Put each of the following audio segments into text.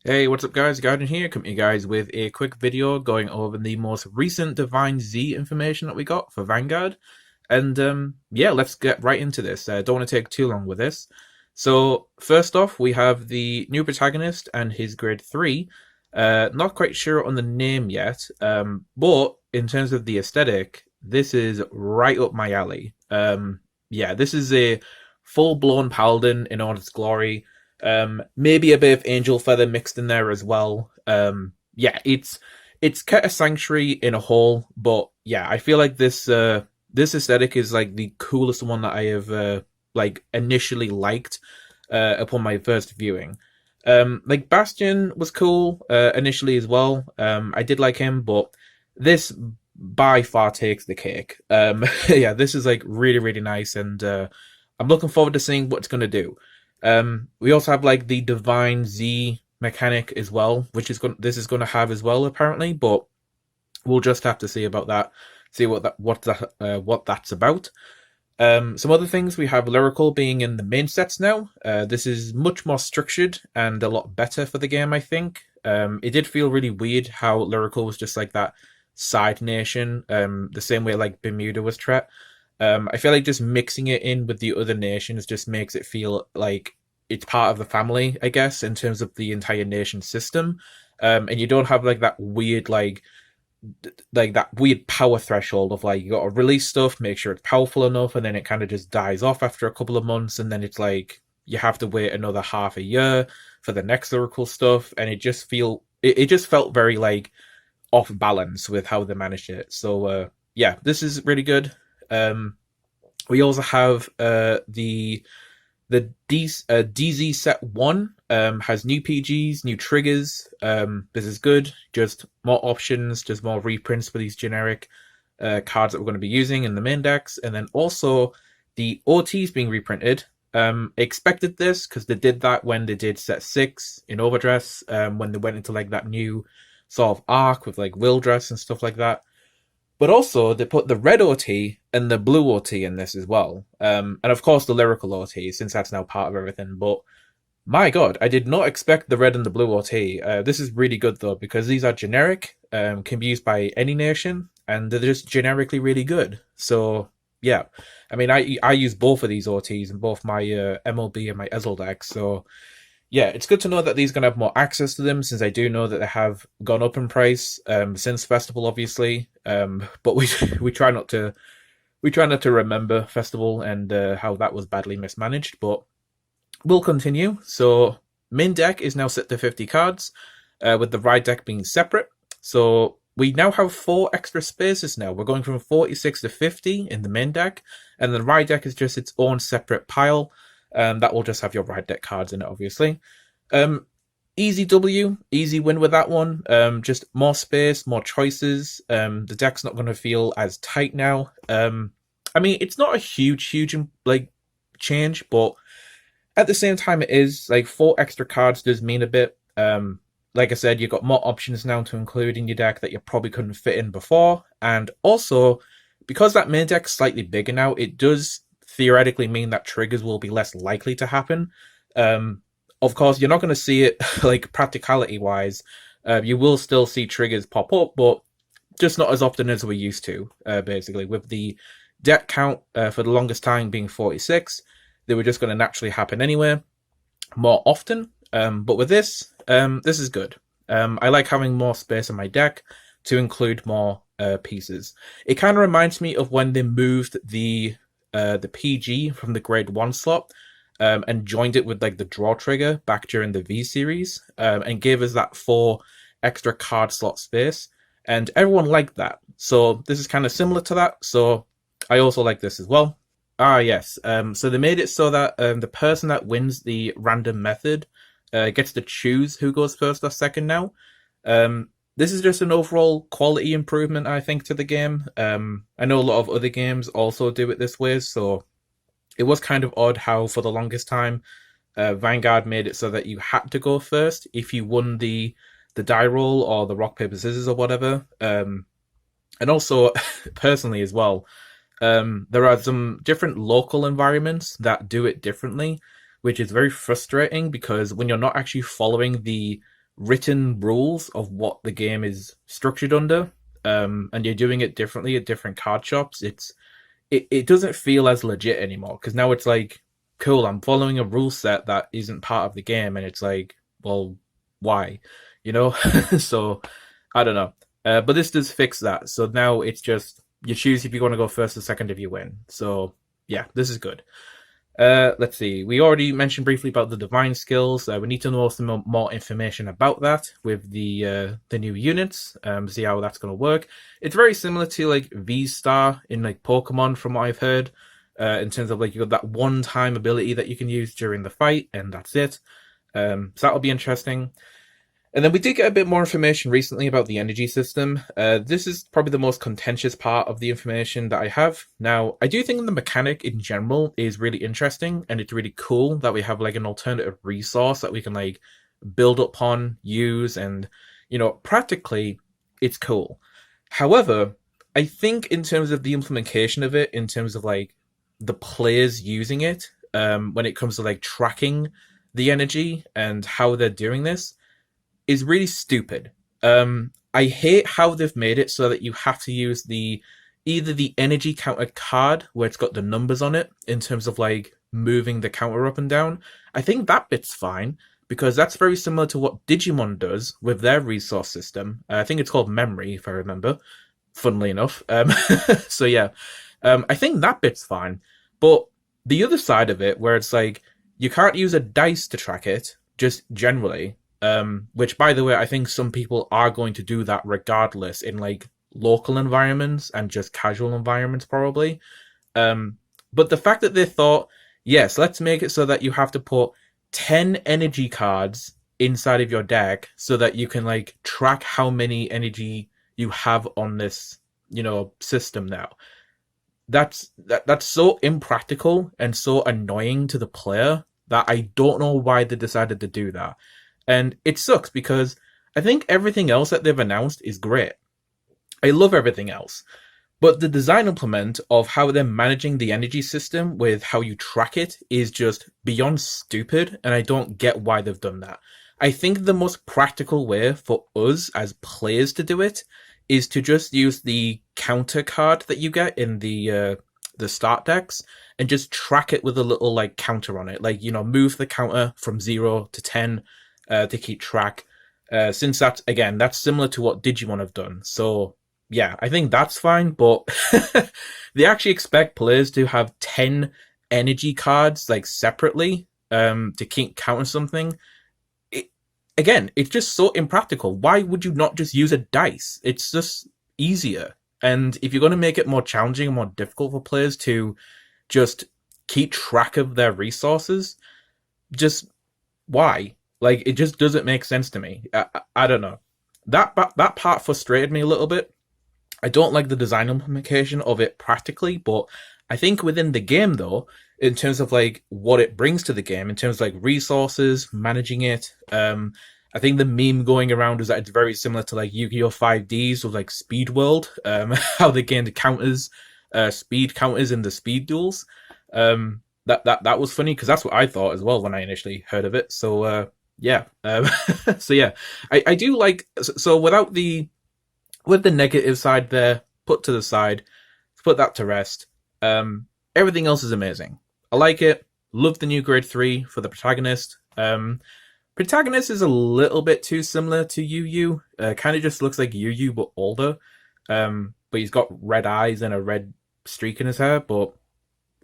Hey, what's up guys? Garden here, coming to you guys with a quick video going over the most recent DivineZ information that we got for Vanguard. And yeah, let's get right into this. Don't want to take too long with this. So first off, we have the new protagonist and his grade 3. Not quite sure on the name yet, but in terms of the aesthetic, this is right up my alley. Yeah, this is a full-blown paladin in all its glory. Maybe a bit of angel feather mixed in there as well. Yeah, it's Keta Sanctuary in a whole, but yeah, I feel like this aesthetic is like the coolest one that I have like initially liked upon my first viewing. Like Bastion was cool initially as well. I did like him, but this by far takes the cake. Yeah, this is like really nice, and I'm looking forward to seeing what it's gonna do. We also have like the DivineZ mechanic as well, which is this is going to have as well apparently, but we'll just have to see about that. See what that's about. Some other things, we have Lyrical being in the main sets now. This is much more structured and a lot better for the game, I think. It did feel really weird how Lyrical was just like that side nation, the same way like Bermuda was Tret. I feel like just mixing it in with the other nations just makes it feel like it's part of the family, I guess, in terms of the entire nation system. And you don't have like that weird like that weird power threshold of like you got to release stuff, make sure it's powerful enough, and then it kind of just dies off after a couple of months, and then it's like you have to wait another half a year for the next lyrical stuff, and it just felt very like off balance with how they managed it. So yeah, this is really good. We also have the DZ set 1 has new PGs, new triggers. This is good. Just more options, just more reprints for these generic cards that we're going to be using in the main decks. And then also the OTs being reprinted. Expected this because they did that when they did set 6 in Overdress, when they went into like that new sort of arc with like Will Dress and stuff like that. But also, they put the red OT and the blue OT in this as well. And of course, the lyrical OT, since that's now part of everything. But my god, I did not expect the red and the blue OT. This is really good, though, because these are generic, can be used by any nation, and they're just generically really good. So, yeah. I mean, I use both of these OTs in both my MLB and my Ezel decks, so yeah, it's good to know that these are going to have more access to them, since I do know that they have gone up in price since Festival, obviously. But we try not to remember Festival and how that was badly mismanaged. But we'll continue. So main deck is now set to 50 cards, with the ride deck being separate. So we now have 4 extra spaces now. We're going from 46 to 50 in the main deck, and the ride deck is just its own separate pile. That will just have your ride deck cards in it, obviously. Easy W, easy win with that one. Just more space, more choices. The deck's not going to feel as tight now. I mean, it's not a huge like change, but at the same time, it is like 4 extra cards does mean a bit. Like I said, you've got more options now to include in your deck that you probably couldn't fit in before, and also because that main deck's slightly bigger now, it does theoretically mean that triggers will be less likely to happen. Of course, you're not going to see it like practicality wise. You will still see triggers pop up, but just not as often as we're used to. Basically, with the deck count for the longest time being 46, they were just going to naturally happen anyway, more often. But with this, this is good. I like having more space in my deck to include more pieces. It kind of reminds me of when they moved the PG from the grade 1 slot and joined it with like the draw trigger back during the V series, and gave us that 4 extra card slot space, and everyone liked that. So this is kind of similar to that, so I also like this as well. Yes, so they made it so that the person that wins the random method gets to choose who goes first or second now. This is just an overall quality improvement, I think, to the game. I know a lot of other games also do it this way, so it was kind of odd how, for the longest time, Vanguard made it so that you had to go first if you won the die roll or the rock, paper, scissors or whatever. And also, personally as well, there are some different local environments that do it differently, which is very frustrating because when you're not actually following the written rules of what the game is structured under, and you're doing it differently at different card shops, it doesn't feel as legit anymore, because now it's like, cool, I'm following a rule set that isn't part of the game, and it's like, well, why? You know? So, I don't know. But this does fix that. So now it's just, you choose if you want to go first or second if you win. So, yeah, this is good. Let's see. We already mentioned briefly about the DivineZ Skills. We need to know some more information about that with the new units. See how that's going to work. It's very similar to like V-Star in like Pokemon, from what I've heard. In terms of like, you got that one-time ability that you can use during the fight, and that's it. So that'll be interesting. And then we did get a bit more information recently about the energy system. This is probably the most contentious part of the information that I have. Now, I do think the mechanic in general is really interesting, and it's really cool that we have like an alternative resource that we can like build upon, use, and, you know, practically it's cool. However, I think in terms of the implementation of it, in terms of like the players using it, when it comes to like tracking the energy and how they're doing this, is really stupid. I hate how they've made it so that you have to use either the energy counter card where it's got the numbers on it in terms of like moving the counter up and down. I think that bit's fine, because that's very similar to what Digimon does with their resource system. I think it's called memory, if I remember, funnily enough. So yeah, I think that bit's fine. But the other side of it, where it's like, you can't use a dice to track it, just generally, which, by the way, I think some people are going to do that regardless in like local environments and just casual environments, probably. But the fact that they thought, yes, let's make it so that you have to put 10 energy cards inside of your deck so that you can like track how many energy you have on this, you know, system now. That's so impractical and so annoying to the player that I don't know why they decided to do that. And it sucks, because I think everything else that they've announced is great. I love everything else. But the design implement of how they're managing the energy system with how you track it is just beyond stupid, and I don't get why they've done that. I think the most practical way for us as players to do it is to just use the counter card that you get in the start decks and just track it with a little like counter on it. Like, you know, move the counter from 0 to 10 to keep track. Since that's, again, that's similar to what Digimon have done. So yeah, I think that's fine, but they actually expect players to have 10 energy cards like separately to keep counting something. Again, it's just so impractical. Why would you not just use a dice? It's just easier. And if you're going to make it more challenging and more difficult for players to just keep track of their resources, just why? Like, it just doesn't make sense to me. I don't know. That part frustrated me a little bit. I don't like the design implementation of it practically, but I think within the game, though, in terms of like what it brings to the game, in terms of like resources, managing it, I think the meme going around is that it's very similar to like Yu-Gi-Oh! 5Ds with like Speed World, how they gained counters, speed counters in the speed duels. That was funny, because that's what I thought as well when I initially heard of it. So yeah, so yeah, I do like, so with the negative side there put to the side, put that to rest. Everything else is amazing. I like it. Love the new grade 3 for the Protagonist. Protagonist is a little bit too similar to Yu. Kind of just looks like Yu but older. But he's got red eyes and a red streak in his hair. But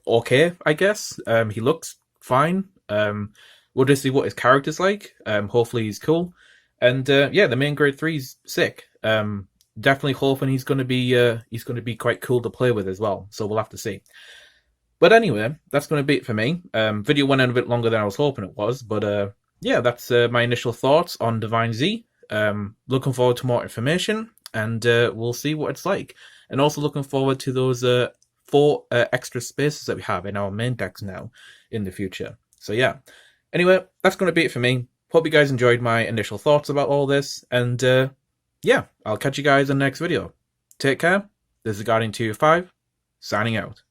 okay, I guess. He looks fine. We'll just see what his character's like. Hopefully he's cool. And yeah, the main grade 3's sick. Definitely hoping he's going to be quite cool to play with as well. So we'll have to see. But anyway, that's going to be it for me. Video went on a bit longer than I was hoping it was, but yeah, that's my initial thoughts on DivineZ. Looking forward to more information, and we'll see what it's like. And also looking forward to those 4 extra spaces that we have in our main decks now in the future. So yeah. Anyway, that's going to be it for me. Hope you guys enjoyed my initial thoughts about all this, and yeah, I'll catch you guys in the next video. Take care. This is Guardian 205, signing out.